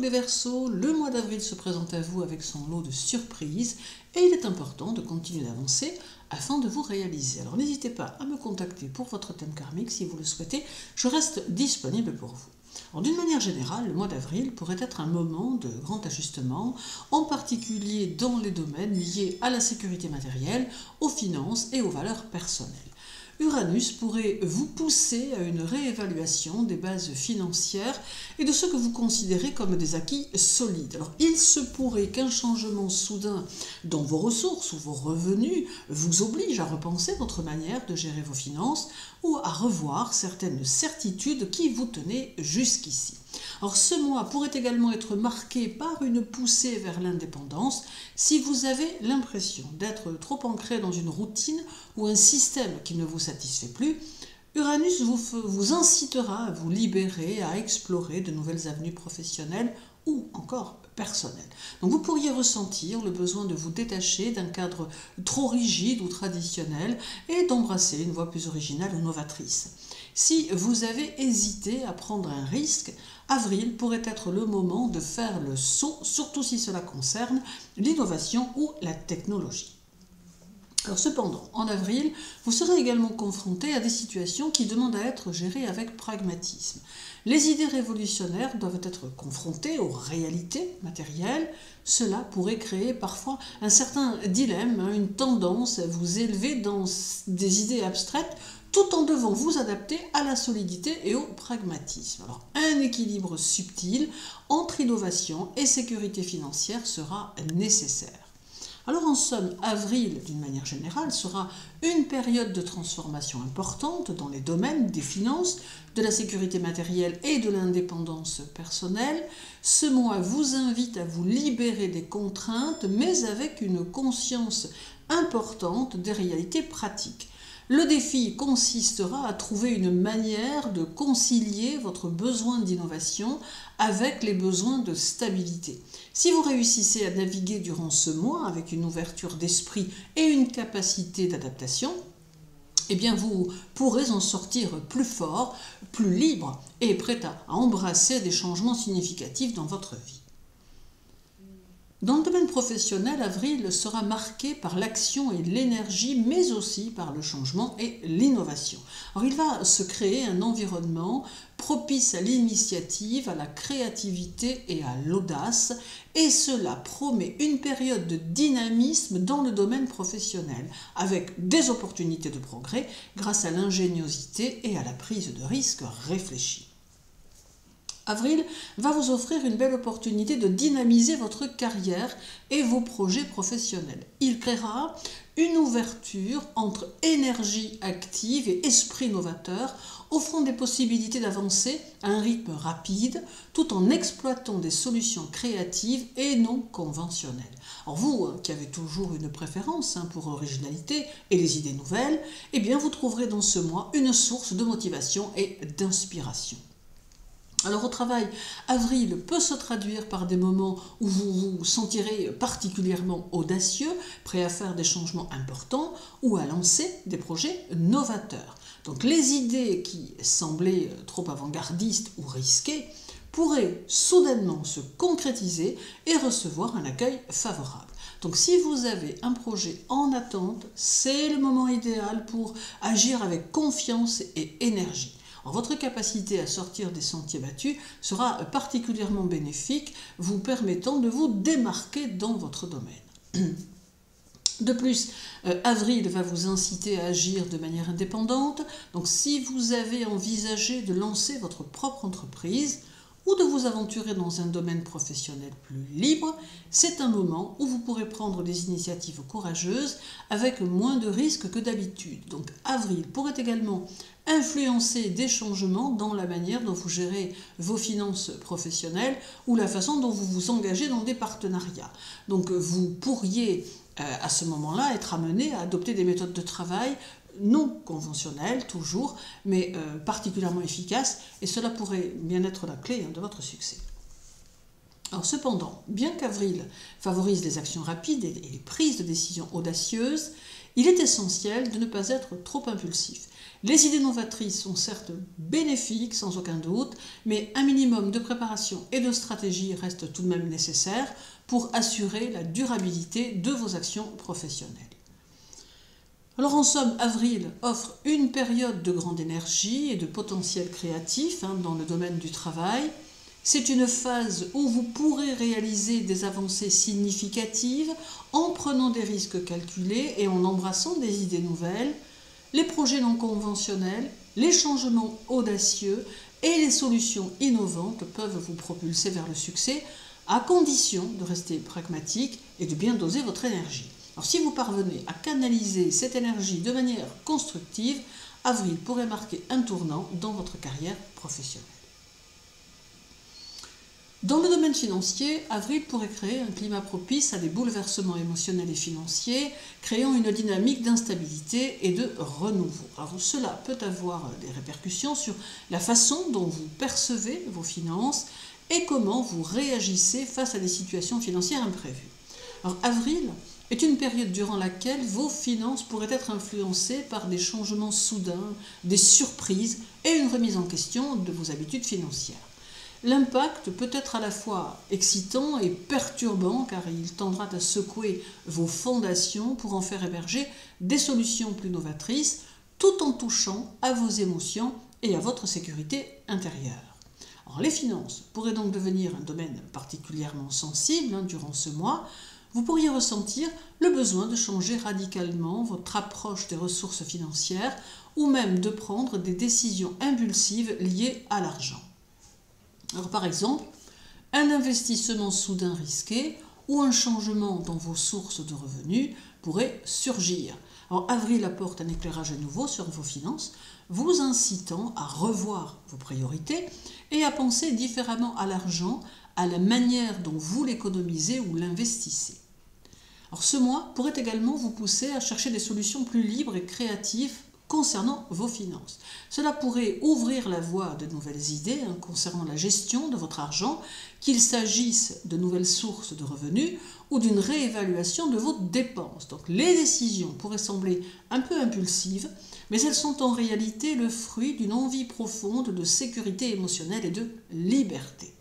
les Verseaux, le mois d'avril se présente à vous avec son lot de surprises et il est important de continuer d'avancer afin de vous réaliser. Alors n'hésitez pas à me contacter pour votre thème karmique si vous le souhaitez, je reste disponible pour vous. Alors, d'une manière générale, le mois d'avril pourrait être un moment de grand ajustement, en particulier dans les domaines liés à la sécurité matérielle, aux finances et aux valeurs personnelles. Uranus pourrait vous pousser à une réévaluation des bases financières et de ce que vous considérez comme des acquis solides. Alors, il se pourrait qu'un changement soudain dans vos ressources ou vos revenus vous oblige à repenser votre manière de gérer vos finances ou à revoir certaines certitudes qui vous tenaient jusqu'ici. Alors, ce mois pourrait également être marqué par une poussée vers l'indépendance si vous avez l'impression d'être trop ancré dans une routine ou un système qui ne vous satisfait plus. Uranus vous incitera à vous libérer, à explorer de nouvelles avenues professionnelles ou encore personnelles. Donc vous pourriez ressentir le besoin de vous détacher d'un cadre trop rigide ou traditionnel et d'embrasser une voie plus originale ou novatrice. Si vous avez hésité à prendre un risque, avril pourrait être le moment de faire le saut, surtout si cela concerne l'innovation ou la technologie. Alors cependant, en avril, vous serez également confronté à des situations qui demandent à être gérées avec pragmatisme. Les idées révolutionnaires doivent être confrontées aux réalités matérielles. Cela pourrait créer parfois un certain dilemme, une tendance à vous élever dans des idées abstraites tout en devant vous adapter à la solidité et au pragmatisme. Alors, un équilibre subtil entre innovation et sécurité financière sera nécessaire. Alors en somme, avril, d'une manière générale, sera une période de transformation importante dans les domaines des finances, de la sécurité matérielle et de l'indépendance personnelle. Ce mois vous invite à vous libérer des contraintes, mais avec une conscience importante des réalités pratiques. Le défi consistera à trouver une manière de concilier votre besoin d'innovation avec les besoins de stabilité. Si vous réussissez à naviguer durant ce mois avec une ouverture d'esprit et une capacité d'adaptation, eh bien vous pourrez en sortir plus fort, plus libre et prêt à embrasser des changements significatifs dans votre vie. Dans le domaine professionnel, avril sera marqué par l'action et l'énergie, mais aussi par le changement et l'innovation. Alors, il va se créer un environnement propice à l'initiative, à la créativité et à l'audace, et cela promet une période de dynamisme dans le domaine professionnel, avec des opportunités de progrès grâce à l'ingéniosité et à la prise de risques réfléchis. Avril va vous offrir une belle opportunité de dynamiser votre carrière et vos projets professionnels. Il créera une ouverture entre énergie active et esprit novateur, offrant des possibilités d'avancer à un rythme rapide, tout en exploitant des solutions créatives et non conventionnelles. Alors vous, qui avez toujours une préférence pour l'originalité et les idées nouvelles, eh bien vous trouverez dans ce mois une source de motivation et d'inspiration. Alors au travail, avril peut se traduire par des moments où vous vous sentirez particulièrement audacieux, prêt à faire des changements importants ou à lancer des projets novateurs. Donc les idées qui semblaient trop avant-gardistes ou risquées pourraient soudainement se concrétiser et recevoir un accueil favorable. Donc si vous avez un projet en attente, c'est le moment idéal pour agir avec confiance et énergie. Votre capacité à sortir des sentiers battus sera particulièrement bénéfique, vous permettant de vous démarquer dans votre domaine. De plus, avril va vous inciter à agir de manière indépendante. Donc si vous avez envisagé de lancer votre propre entreprise ou de vous aventurer dans un domaine professionnel plus libre, c'est un moment où vous pourrez prendre des initiatives courageuses avec moins de risques que d'habitude. Donc avril pourrait également influencer des changements dans la manière dont vous gérez vos finances professionnelles ou la façon dont vous vous engagez dans des partenariats. Donc vous pourriez à ce moment-là être amené à adopter des méthodes de travail non conventionnelles toujours, mais particulièrement efficaces, et cela pourrait bien être la clé de votre succès. Alors cependant, bien qu'avril favorise les actions rapides et les prises de décisions audacieuses, Il est essentiel de ne pas être trop impulsif. Les idées novatrices sont certes bénéfiques, sans aucun doute, mais un minimum de préparation et de stratégie reste tout de même nécessaire pour assurer la durabilité de vos actions professionnelles. Alors en somme, avril offre une période de grande énergie et de potentiel créatif dans le domaine du travail. C'est une phase où vous pourrez réaliser des avancées significatives en prenant des risques calculés et en embrassant des idées nouvelles. Les projets non conventionnels, les changements audacieux et les solutions innovantes peuvent vous propulser vers le succès à condition de rester pragmatique et de bien doser votre énergie. Alors si vous parvenez à canaliser cette énergie de manière constructive, avril pourrait marquer un tournant dans votre carrière professionnelle. Dans le domaine financier, avril pourrait créer un climat propice à des bouleversements émotionnels et financiers, créant une dynamique d'instabilité et de renouveau. Alors cela peut avoir des répercussions sur la façon dont vous percevez vos finances et comment vous réagissez face à des situations financières imprévues. Alors avril est une période durant laquelle vos finances pourraient être influencées par des changements soudains, des surprises et une remise en question de vos habitudes financières. L'impact peut être à la fois excitant et perturbant car il tendra à secouer vos fondations pour en faire émerger des solutions plus novatrices tout en touchant à vos émotions et à votre sécurité intérieure. Alors, les finances pourraient donc devenir un domaine particulièrement sensible durant ce mois. Vous pourriez ressentir le besoin de changer radicalement votre approche des ressources financières ou même de prendre des décisions impulsives liées à l'argent. Alors, par exemple, un investissement soudain risqué ou un changement dans vos sources de revenus pourrait surgir. Alors, avril apporte un éclairage nouveau sur vos finances, vous incitant à revoir vos priorités et à penser différemment à l'argent, à la manière dont vous l'économisez ou l'investissez. Alors, ce mois pourrait également vous pousser à chercher des solutions plus libres et créatives concernant vos finances. Cela pourrait ouvrir la voie à de nouvelles idées concernant la gestion de votre argent, qu'il s'agisse de nouvelles sources de revenus ou d'une réévaluation de vos dépenses. Donc les décisions pourraient sembler un peu impulsives, mais elles sont en réalité le fruit d'une envie profonde de sécurité émotionnelle et de liberté.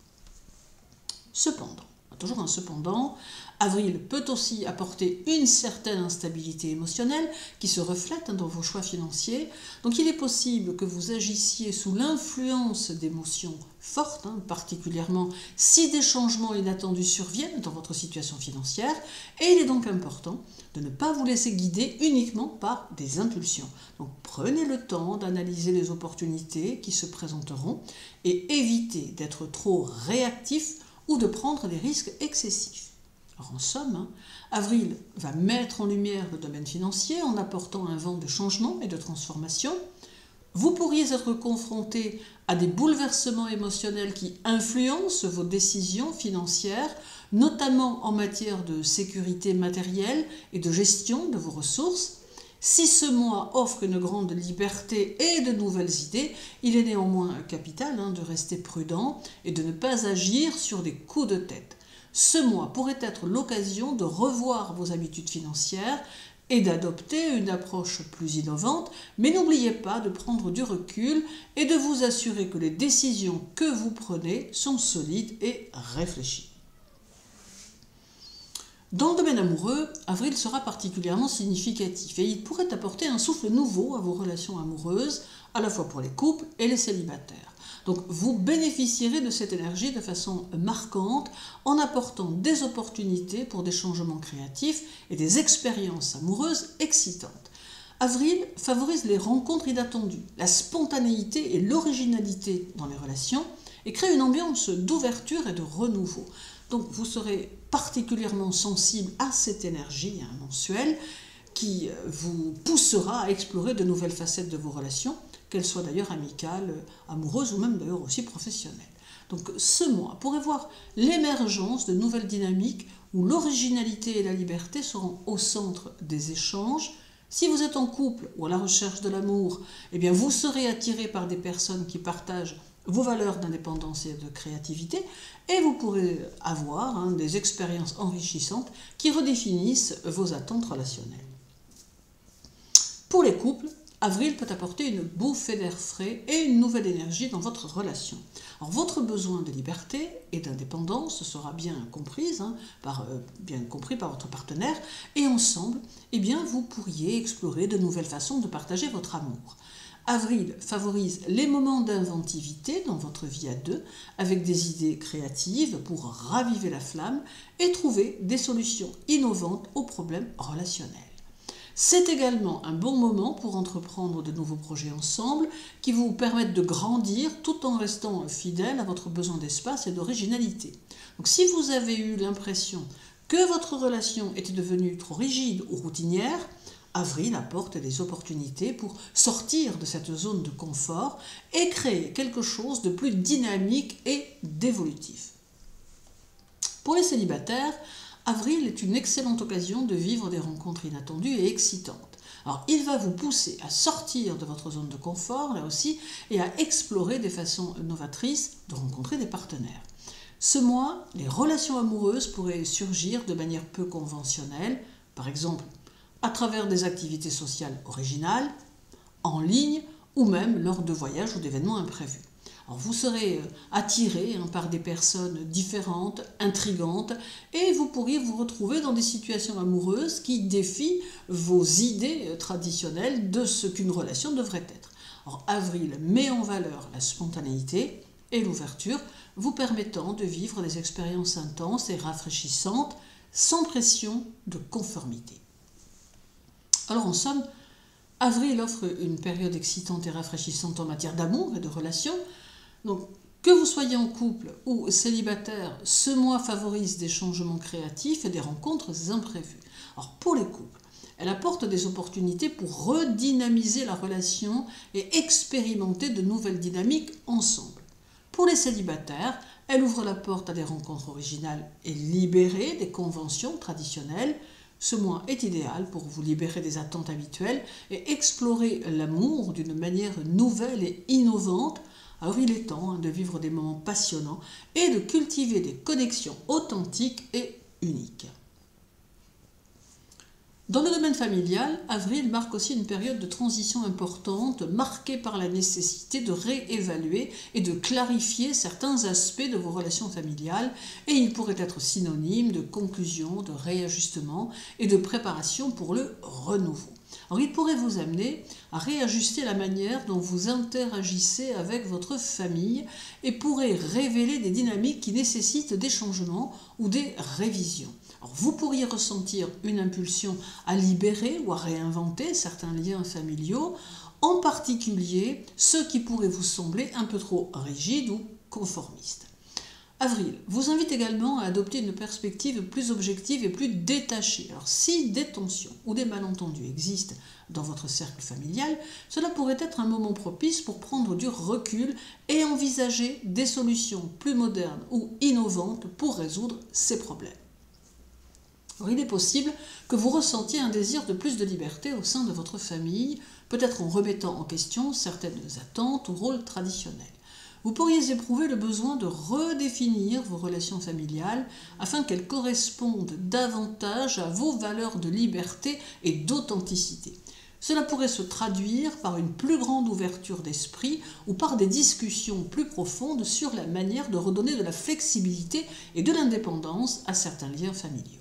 Cependant, toujours un cependant, avril peut aussi apporter une certaine instabilité émotionnelle qui se reflète dans vos choix financiers. Donc il est possible que vous agissiez sous l'influence d'émotions fortes, particulièrement si des changements inattendus surviennent dans votre situation financière, et il est donc important de ne pas vous laisser guider uniquement par des impulsions. Donc prenez le temps d'analyser les opportunités qui se présenteront et évitez d'être trop réactif ou de prendre des risques excessifs. Alors en somme, avril va mettre en lumière le domaine financier en apportant un vent de changement et de transformation. Vous pourriez être confronté à des bouleversements émotionnels qui influencent vos décisions financières, notamment en matière de sécurité matérielle et de gestion de vos ressources. Si ce mois offre une grande liberté et de nouvelles idées, il est néanmoins capital de rester prudent et de ne pas agir sur des coups de tête. Ce mois pourrait être l'occasion de revoir vos habitudes financières et d'adopter une approche plus innovante, mais n'oubliez pas de prendre du recul et de vous assurer que les décisions que vous prenez sont solides et réfléchies. Dans le domaine amoureux, avril sera particulièrement significatif et il pourrait apporter un souffle nouveau à vos relations amoureuses, à la fois pour les couples et les célibataires. Donc vous bénéficierez de cette énergie de façon marquante en apportant des opportunités pour des changements créatifs et des expériences amoureuses excitantes. Avril favorise les rencontres inattendues, la spontanéité et l'originalité dans les relations et crée une ambiance d'ouverture et de renouveau. Donc vous serez particulièrement sensible à cette énergie mensuelle qui vous poussera à explorer de nouvelles facettes de vos relations, qu'elles soient d'ailleurs amicales, amoureuses ou même d'ailleurs aussi professionnelles. Donc ce mois pourrait voir l'émergence de nouvelles dynamiques où l'originalité et la liberté seront au centre des échanges. Si vous êtes en couple ou à la recherche de l'amour, eh bien vous serez attiré par des personnes qui partagent vos valeurs d'indépendance et de créativité et vous pourrez avoir des expériences enrichissantes qui redéfinissent vos attentes relationnelles. Pour les couples, avril peut apporter une bouffée d'air frais et une nouvelle énergie dans votre relation. Alors, votre besoin de liberté et d'indépendance sera bien compris par votre partenaire, et ensemble, vous pourriez explorer de nouvelles façons de partager votre amour. Avril favorise les moments d'inventivité dans votre vie à deux, avec des idées créatives pour raviver la flamme et trouver des solutions innovantes aux problèmes relationnels. C'est également un bon moment pour entreprendre de nouveaux projets ensemble qui vous permettent de grandir tout en restant fidèle à votre besoin d'espace et d'originalité. Donc, si vous avez eu l'impression que votre relation était devenue trop rigide ou routinière, avril apporte des opportunités pour sortir de cette zone de confort et créer quelque chose de plus dynamique et d'évolutif. Pour les célibataires, avril est une excellente occasion de vivre des rencontres inattendues et excitantes. Alors, il va vous pousser à sortir de votre zone de confort, là aussi, et à explorer des façons novatrices de rencontrer des partenaires. Ce mois, les relations amoureuses pourraient surgir de manière peu conventionnelle, par exemple à travers des activités sociales originales, en ligne ou même lors de voyages ou d'événements imprévus. Alors, vous serez attiré par des personnes différentes, intrigantes, et vous pourriez vous retrouver dans des situations amoureuses qui défient vos idées traditionnelles de ce qu'une relation devrait être. Alors, avril met en valeur la spontanéité et l'ouverture, vous permettant de vivre des expériences intenses et rafraîchissantes sans pression de conformité. Alors, en somme, avril offre une période excitante et rafraîchissante en matière d'amour et de relations. Donc, que vous soyez en couple ou célibataire, ce mois favorise des changements créatifs et des rencontres imprévues. Alors, pour les couples, elle apporte des opportunités pour redynamiser la relation et expérimenter de nouvelles dynamiques ensemble. Pour les célibataires, elle ouvre la porte à des rencontres originales et libérées des conventions traditionnelles. Ce mois est idéal pour vous libérer des attentes habituelles et explorer l'amour d'une manière nouvelle et innovante. Alors, il est temps de vivre des moments passionnants et de cultiver des connexions authentiques et uniques. Dans le domaine familial, avril marque aussi une période de transition importante, marquée par la nécessité de réévaluer et de clarifier certains aspects de vos relations familiales, et il pourrait être synonyme de conclusion, de réajustement et de préparation pour le renouveau. Alors, il pourrait vous amener à réajuster la manière dont vous interagissez avec votre famille et pourrait révéler des dynamiques qui nécessitent des changements ou des révisions. Alors, vous pourriez ressentir une impulsion à libérer ou à réinventer certains liens familiaux, en particulier ceux qui pourraient vous sembler un peu trop rigides ou conformistes. Avril vous invite également à adopter une perspective plus objective et plus détachée. Alors, si des tensions ou des malentendus existent dans votre cercle familial, cela pourrait être un moment propice pour prendre du recul et envisager des solutions plus modernes ou innovantes pour résoudre ces problèmes. Alors, il est possible que vous ressentiez un désir de plus de liberté au sein de votre famille, peut-être en remettant en question certaines attentes ou rôles traditionnels. Vous pourriez éprouver le besoin de redéfinir vos relations familiales afin qu'elles correspondent davantage à vos valeurs de liberté et d'authenticité. Cela pourrait se traduire par une plus grande ouverture d'esprit ou par des discussions plus profondes sur la manière de redonner de la flexibilité et de l'indépendance à certains liens familiaux.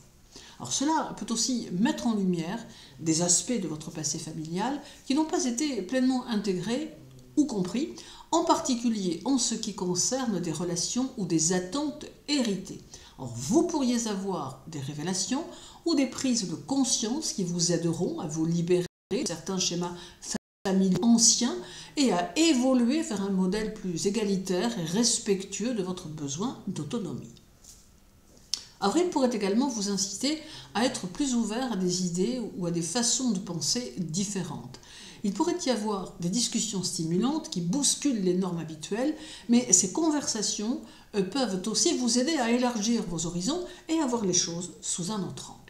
Alors, cela peut aussi mettre en lumière des aspects de votre passé familial qui n'ont pas été pleinement intégrés ou compris, en particulier en ce qui concerne des relations ou des attentes héritées. Alors, vous pourriez avoir des révélations ou des prises de conscience qui vous aideront à vous libérer de certains schémas familiaux anciens et à évoluer vers un modèle plus égalitaire et respectueux de votre besoin d'autonomie. Avril pourrait également vous inciter à être plus ouvert à des idées ou à des façons de penser différentes. Il pourrait y avoir des discussions stimulantes qui bousculent les normes habituelles, mais ces conversations peuvent aussi vous aider à élargir vos horizons et à voir les choses sous un autre angle.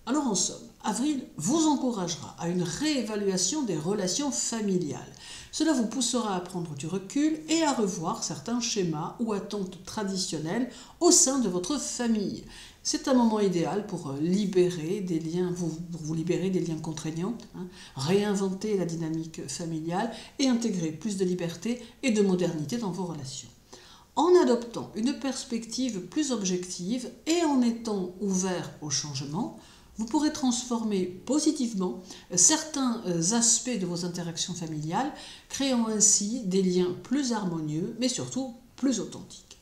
Alors, en somme, avril vous encouragera à une réévaluation des relations familiales. Cela vous poussera à prendre du recul et à revoir certains schémas ou attentes traditionnelles au sein de votre famille. C'est un moment idéal pour libérer des liens, pour vous libérer des liens contraignants, réinventer la dynamique familiale et intégrer plus de liberté et de modernité dans vos relations. En adoptant une perspective plus objective et en étant ouvert au changement, vous pourrez transformer positivement certains aspects de vos interactions familiales, créant ainsi des liens plus harmonieux, mais surtout plus authentiques.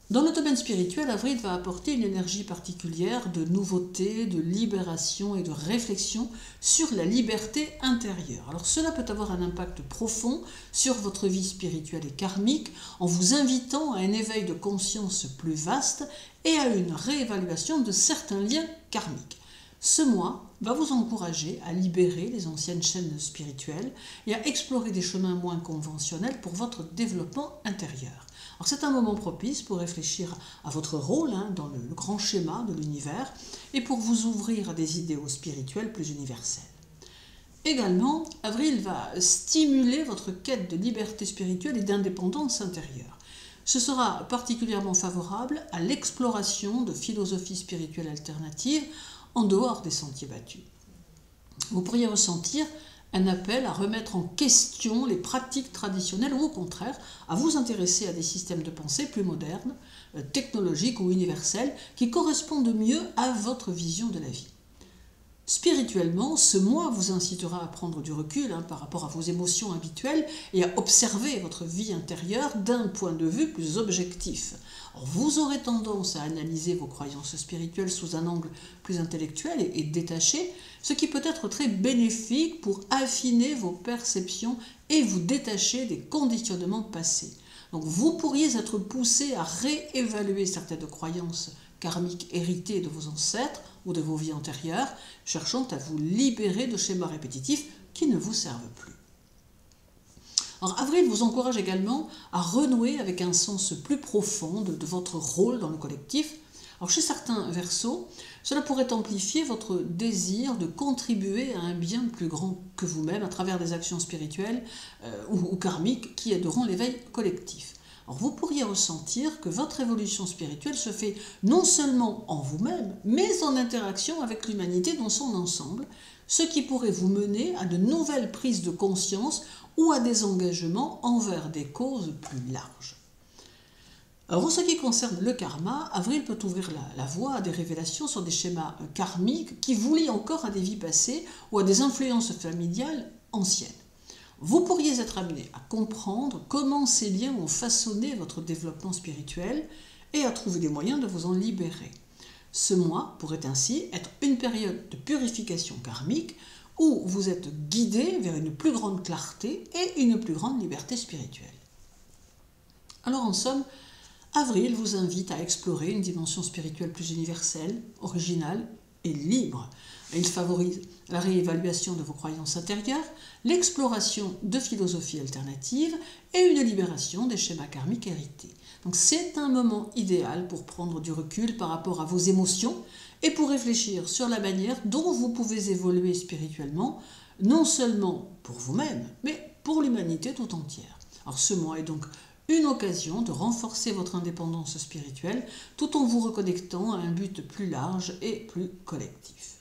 Dans le domaine spirituel, Avril va apporter une énergie particulière de nouveauté, de libération et de réflexion sur la liberté intérieure. Alors cela peut avoir un impact profond sur votre vie spirituelle et karmique en vous invitant à un éveil de conscience plus vaste et à une réévaluation de certains liens karmiques. Ce mois va vous encourager à libérer les anciennes chaînes spirituelles et à explorer des chemins moins conventionnels pour votre développement intérieur. Alors c'est un moment propice pour réfléchir à votre rôle dans le grand schéma de l'univers et pour vous ouvrir à des idéaux spirituels plus universels. Également, Avril va stimuler votre quête de liberté spirituelle et d'indépendance intérieure. Ce sera particulièrement favorable à l'exploration de philosophies spirituelles alternatives en dehors des sentiers battus. Vous pourriez ressentir un appel à remettre en question les pratiques traditionnelles ou au contraire à vous intéresser à des systèmes de pensée plus modernes, technologiques ou universels qui correspondent mieux à votre vision de la vie. Spirituellement, ce mois vous incitera à prendre du recul par rapport à vos émotions habituelles et à observer votre vie intérieure d'un point de vue plus objectif. Alors, vous aurez tendance à analyser vos croyances spirituelles sous un angle plus intellectuel et détaché, ce qui peut être très bénéfique pour affiner vos perceptions et vous détacher des conditionnements passés. Donc, vous pourriez être poussé à réévaluer certaines croyances karmiques héritées de vos ancêtres ou de vos vies antérieures, cherchant à vous libérer de schémas répétitifs qui ne vous servent plus. Alors, Avril vous encourage également à renouer avec un sens plus profond de votre rôle dans le collectif. Alors, chez certains Verseaux, cela pourrait amplifier votre désir de contribuer à un bien plus grand que vous-même à travers des actions spirituelles ou karmiques qui aideront l'éveil collectif. Alors, vous pourriez ressentir que votre évolution spirituelle se fait non seulement en vous-même, mais en interaction avec l'humanité dans son ensemble, ce qui pourrait vous mener à de nouvelles prises de conscience ou à des engagements envers des causes plus larges. Alors, en ce qui concerne le karma, Avril peut ouvrir la voie à des révélations sur des schémas karmiques qui vous lient encore à des vies passées ou à des influences familiales anciennes. Vous pourriez être amené à comprendre comment ces liens ont façonné votre développement spirituel et à trouver des moyens de vous en libérer. Ce mois pourrait ainsi être une période de purification karmique où vous êtes guidé vers une plus grande clarté et une plus grande liberté spirituelle. Alors en somme, Avril vous invite à explorer une dimension spirituelle plus universelle, originale et libre. Il favorise la réévaluation de vos croyances intérieures, l'exploration de philosophies alternatives et une libération des schémas karmiques hérités. Donc c'est un moment idéal pour prendre du recul par rapport à vos émotions et pour réfléchir sur la manière dont vous pouvez évoluer spirituellement, non seulement pour vous-même, mais pour l'humanité tout entière. Alors ce mois est donc une occasion de renforcer votre indépendance spirituelle tout en vous reconnectant à un but plus large et plus collectif.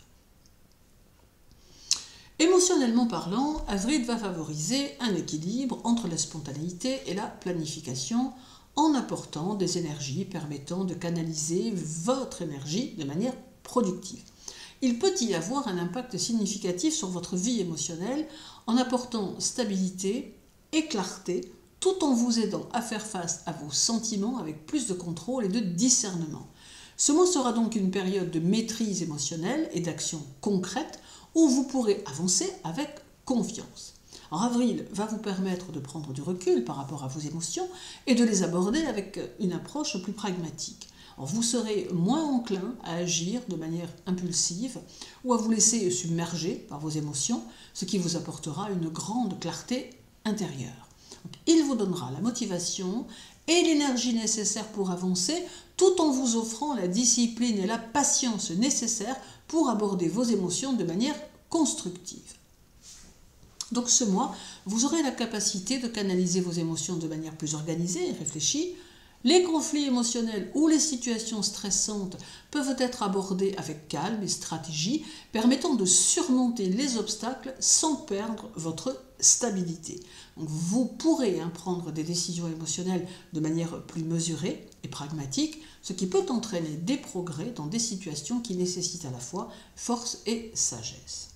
Émotionnellement parlant, Avril va favoriser un équilibre entre la spontanéité et la planification en apportant des énergies permettant de canaliser votre énergie de manière productive. Il peut y avoir un impact significatif sur votre vie émotionnelle en apportant stabilité et clarté tout en vous aidant à faire face à vos sentiments avec plus de contrôle et de discernement. Ce mois sera donc une période de maîtrise émotionnelle et d'action concrète où vous pourrez avancer avec confiance. Alors, Avril va vous permettre de prendre du recul par rapport à vos émotions et de les aborder avec une approche plus pragmatique. Alors, vous serez moins enclin à agir de manière impulsive ou à vous laisser submerger par vos émotions, ce qui vous apportera une grande clarté intérieure. Donc, il vous donnera la motivation et l'énergie nécessaire pour avancer, tout en vous offrant la discipline et la patience nécessaires pour aborder vos émotions de manière constructive. Donc ce mois, vous aurez la capacité de canaliser vos émotions de manière plus organisée et réfléchie. Les conflits émotionnels ou les situations stressantes peuvent être abordés avec calme et stratégie, permettant de surmonter les obstacles sans perdre votre stabilité. Donc vous pourrez prendre des décisions émotionnelles de manière plus mesurée et pragmatique, ce qui peut entraîner des progrès dans des situations qui nécessitent à la fois force et sagesse.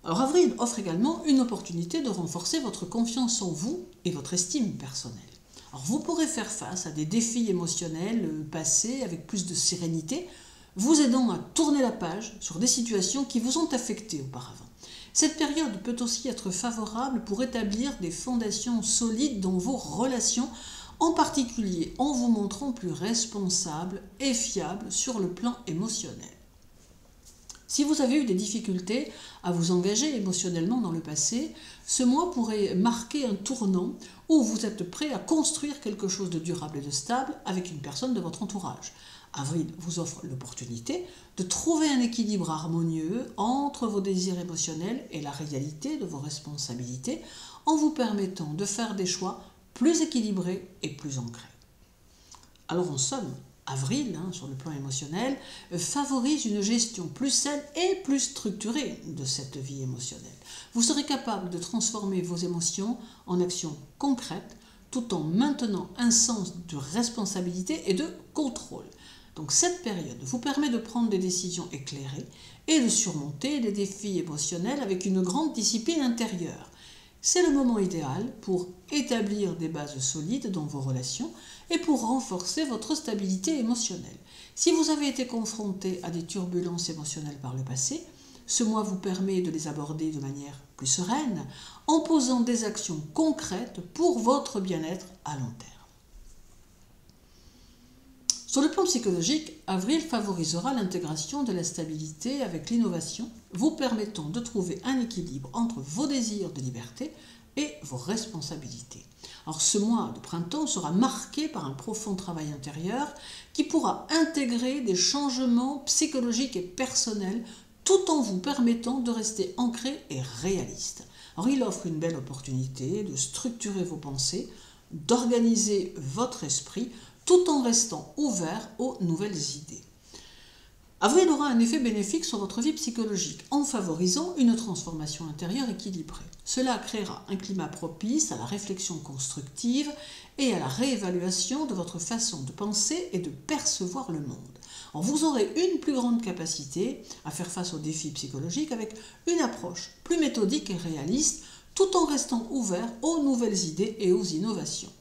Alors avril offre également une opportunité de renforcer votre confiance en vous et votre estime personnelle. Alors vous pourrez faire face à des défis émotionnels passés avec plus de sérénité, vous aidant à tourner la page sur des situations qui vous ont affecté auparavant. Cette période peut aussi être favorable pour établir des fondations solides dans vos relations, en particulier en vous montrant plus responsable et fiable sur le plan émotionnel. Si vous avez eu des difficultés à vous engager émotionnellement dans le passé, ce mois pourrait marquer un tournant où vous êtes prêt à construire quelque chose de durable et de stable avec une personne de votre entourage. Avril vous offre l'opportunité de trouver un équilibre harmonieux entre vos désirs émotionnels et la réalité de vos responsabilités en vous permettant de faire des choix plus équilibrés et plus ancrés. Alors en somme, Avril, sur le plan émotionnel, favorise une gestion plus saine et plus structurée de cette vie émotionnelle. Vous serez capable de transformer vos émotions en actions concrètes tout en maintenant un sens de responsabilité et de contrôle. Donc cette période vous permet de prendre des décisions éclairées et de surmonter les défis émotionnels avec une grande discipline intérieure. C'est le moment idéal pour établir des bases solides dans vos relations et pour renforcer votre stabilité émotionnelle. Si vous avez été confronté à des turbulences émotionnelles par le passé, ce mois vous permet de les aborder de manière plus sereine en posant des actions concrètes pour votre bien-être à long terme. Sur le plan psychologique, Avril favorisera l'intégration de la stabilité avec l'innovation, vous permettant de trouver un équilibre entre vos désirs de liberté et vos responsabilités. Alors ce mois de printemps sera marqué par un profond travail intérieur qui pourra intégrer des changements psychologiques et personnels tout en vous permettant de rester ancré et réaliste. Alors il offre une belle opportunité de structurer vos pensées, d'organiser votre esprit tout en restant ouvert aux nouvelles idées. Avril aura un effet bénéfique sur votre vie psychologique en favorisant une transformation intérieure équilibrée. Cela créera un climat propice à la réflexion constructive et à la réévaluation de votre façon de penser et de percevoir le monde. Alors vous aurez une plus grande capacité à faire face aux défis psychologiques avec une approche plus méthodique et réaliste tout en restant ouvert aux nouvelles idées et aux innovations.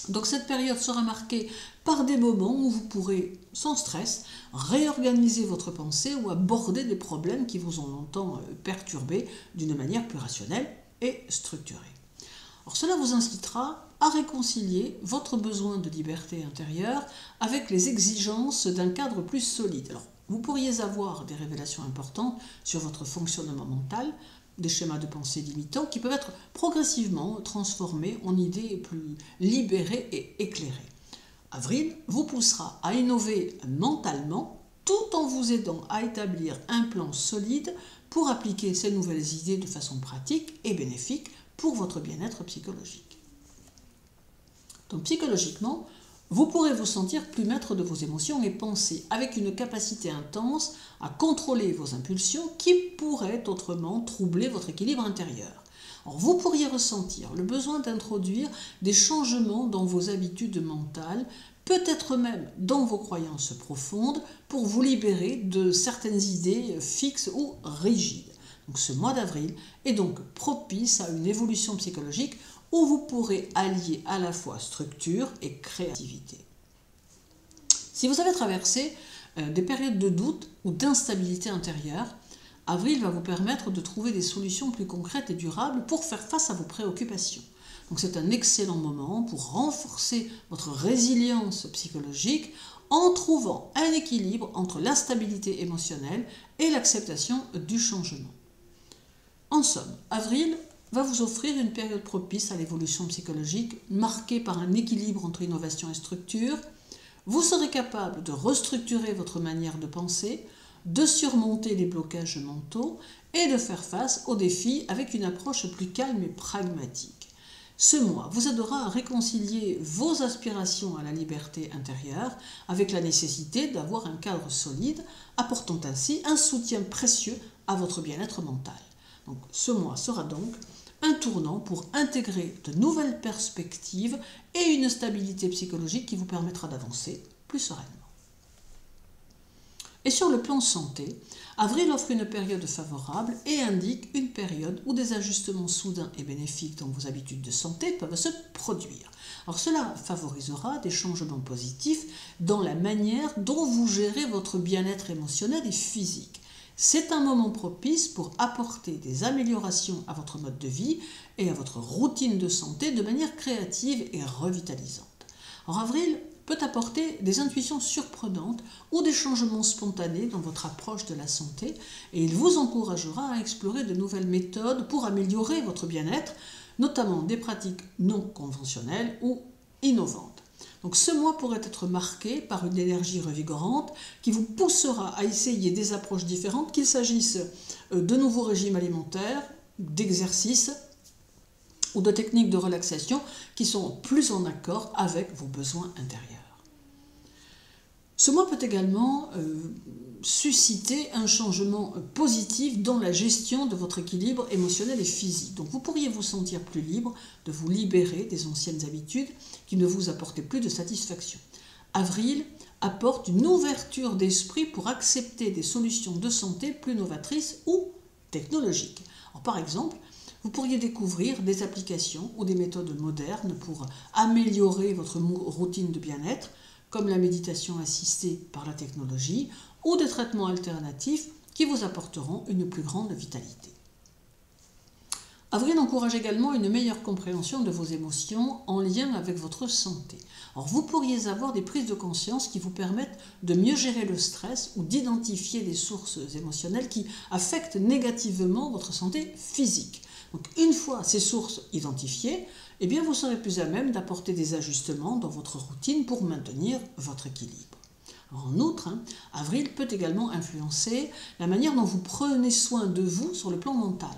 Donc cette période sera marquée par des moments où vous pourrez, sans stress, réorganiser votre pensée ou aborder des problèmes qui vous ont longtemps perturbé d'une manière plus rationnelle et structurée. Alors cela vous incitera à réconcilier votre besoin de liberté intérieure avec les exigences d'un cadre plus solide. Alors, vous pourriez avoir des révélations importantes sur votre fonctionnement mental, des schémas de pensée limitants qui peuvent être progressivement transformés en idées plus libérées et éclairées. Avril vous poussera à innover mentalement tout en vous aidant à établir un plan solide pour appliquer ces nouvelles idées de façon pratique et bénéfique pour votre bien-être psychologique. Donc psychologiquement, vous pourrez vous sentir plus maître de vos émotions et pensées, avec une capacité intense à contrôler vos impulsions qui pourraient autrement troubler votre équilibre intérieur. Alors, vous pourriez ressentir le besoin d'introduire des changements dans vos habitudes mentales, peut-être même dans vos croyances profondes, pour vous libérer de certaines idées fixes ou rigides. Donc, ce mois d'avril est donc propice à une évolution psychologique où vous pourrez allier à la fois structure et créativité. Si vous avez traversé des périodes de doute ou d'instabilité intérieure, avril va vous permettre de trouver des solutions plus concrètes et durables pour faire face à vos préoccupations. Donc c'est un excellent moment pour renforcer votre résilience psychologique en trouvant un équilibre entre la stabilité émotionnelle et l'acceptation du changement. En somme, avril va vous offrir une période propice à l'évolution psychologique, marquée par un équilibre entre innovation et structure. Vous serez capable de restructurer votre manière de penser, de surmonter les blocages mentaux et de faire face aux défis avec une approche plus calme et pragmatique. Ce mois vous aidera à réconcilier vos aspirations à la liberté intérieure avec la nécessité d'avoir un cadre solide, apportant ainsi un soutien précieux à votre bien-être mental. Donc, ce mois sera donc un tournant pour intégrer de nouvelles perspectives et une stabilité psychologique qui vous permettra d'avancer plus sereinement. Et sur le plan santé, avril offre une période favorable et indique une période où des ajustements soudains et bénéfiques dans vos habitudes de santé peuvent se produire. Alors cela favorisera des changements positifs dans la manière dont vous gérez votre bien-être émotionnel et physique. C'est un moment propice pour apporter des améliorations à votre mode de vie et à votre routine de santé de manière créative et revitalisante. En avril peut apporter des intuitions surprenantes ou des changements spontanés dans votre approche de la santé et il vous encouragera à explorer de nouvelles méthodes pour améliorer votre bien-être, notamment des pratiques non conventionnelles ou innovantes. Donc ce mois pourrait être marqué par une énergie revigorante qui vous poussera à essayer des approches différentes, qu'il s'agisse de nouveaux régimes alimentaires, d'exercices ou de techniques de relaxation qui sont plus en accord avec vos besoins intérieurs. Ce mois peut également susciter un changement positif dans la gestion de votre équilibre émotionnel et physique. Donc vous pourriez vous sentir plus libre de vous libérer des anciennes habitudes qui ne vous apportaient plus de satisfaction. Avril apporte une ouverture d'esprit pour accepter des solutions de santé plus novatrices ou technologiques. Alors, par exemple, vous pourriez découvrir des applications ou des méthodes modernes pour améliorer votre routine de bien-être, comme la méditation assistée par la technologie ou des traitements alternatifs qui vous apporteront une plus grande vitalité. Avril encourage également une meilleure compréhension de vos émotions en lien avec votre santé. Alors, vous pourriez avoir des prises de conscience qui vous permettent de mieux gérer le stress ou d'identifier des sources émotionnelles qui affectent négativement votre santé physique. Donc, une fois ces sources identifiées, eh bien, vous serez plus à même d'apporter des ajustements dans votre routine pour maintenir votre équilibre. En outre, avril peut également influencer la manière dont vous prenez soin de vous sur le plan mental.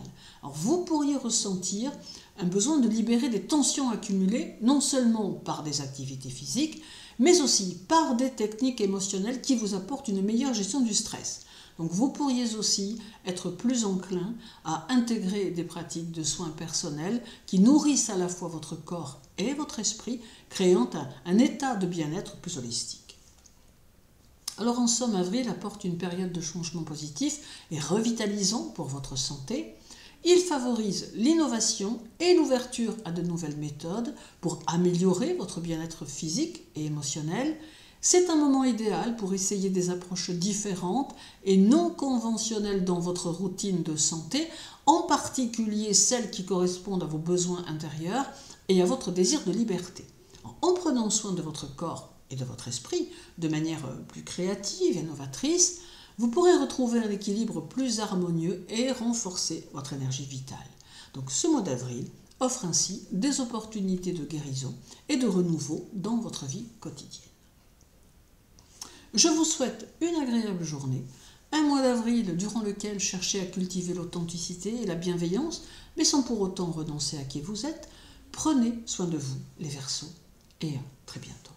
Alors, vous pourriez ressentir un besoin de libérer des tensions accumulées, non seulement par des activités physiques, mais aussi par des techniques émotionnelles qui vous apportent une meilleure gestion du stress. Donc vous pourriez aussi être plus enclin à intégrer des pratiques de soins personnels qui nourrissent à la fois votre corps et votre esprit, créant un état de bien-être plus holistique. Alors en somme, avril apporte une période de changement positif et revitalisant pour votre santé. Il favorise l'innovation et l'ouverture à de nouvelles méthodes pour améliorer votre bien-être physique et émotionnel. C'est un moment idéal pour essayer des approches différentes et non conventionnelles dans votre routine de santé, en particulier celles qui correspondent à vos besoins intérieurs et à votre désir de liberté. En prenant soin de votre corps et de votre esprit de manière plus créative et novatrice, vous pourrez retrouver un équilibre plus harmonieux et renforcer votre énergie vitale. Donc ce mois d'avril offre ainsi des opportunités de guérison et de renouveau dans votre vie quotidienne. Je vous souhaite une agréable journée, un mois d'avril durant lequel cherchez à cultiver l'authenticité et la bienveillance, mais sans pour autant renoncer à qui vous êtes. Prenez soin de vous, les Verseaux, et à très bientôt.